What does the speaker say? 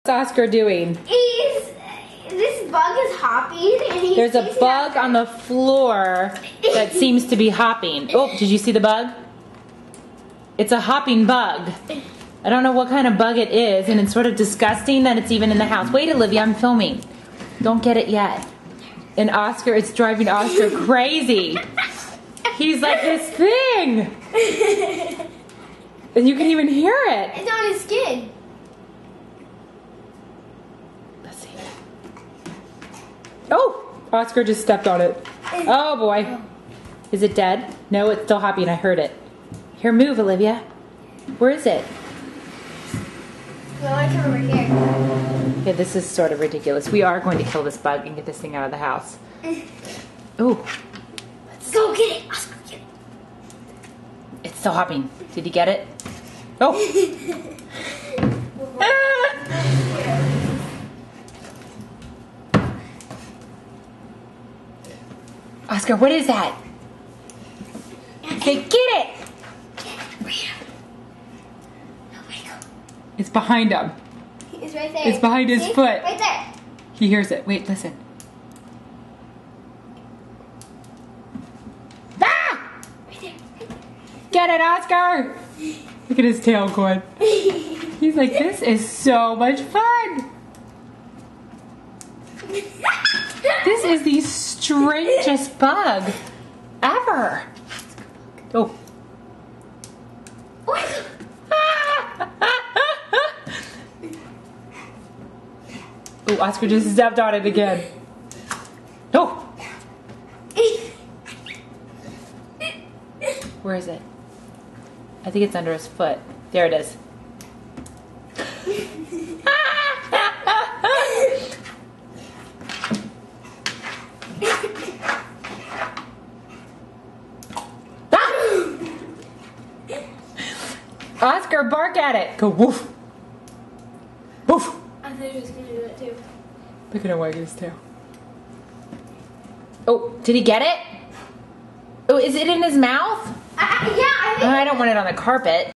What's Oscar doing? This bug is hopping and he's There's a bug on the floor that seems to be hopping. Oh, did you see the bug? It's a hopping bug. I don't know what kind of bug it is, and it's sort of disgusting that it's even in the house. Wait, Olivia, I'm filming. Don't get it yet. And Oscar, it's driving Oscar crazy. He's like this thing. And you can even hear it. It's on his skin. Let's see. Oh, Oscar just stepped on it. Oh boy. Is it dead? No, it's still hopping. I heard it. Here, move, Olivia. Where is it? No, I come over here. Okay, this is sort of ridiculous. We are going to kill this bug and get this thing out of the house. Oh. Let's go get it. Oscar, get it. It's still hopping. Did he get it? Oh. Oscar, what is that? Say, get it! It's behind him. It's right there. It's behind his foot. Right there. He hears it. Wait, listen. Ah! Right there. Get it, Oscar! Look at his tail going. He's like, this is so much fun. This is the strangest bug ever. Oh. Oh, Oscar just stepped on it again. Oh. Where is it? I think it's under his foot. There it is. Oscar, bark at it. Go woof. Woof. I thought he was going to do that too. Look at him wagging his tail. Oh, did he get it? Oh, is it in his mouth? Yeah, I think I don't want it on the carpet.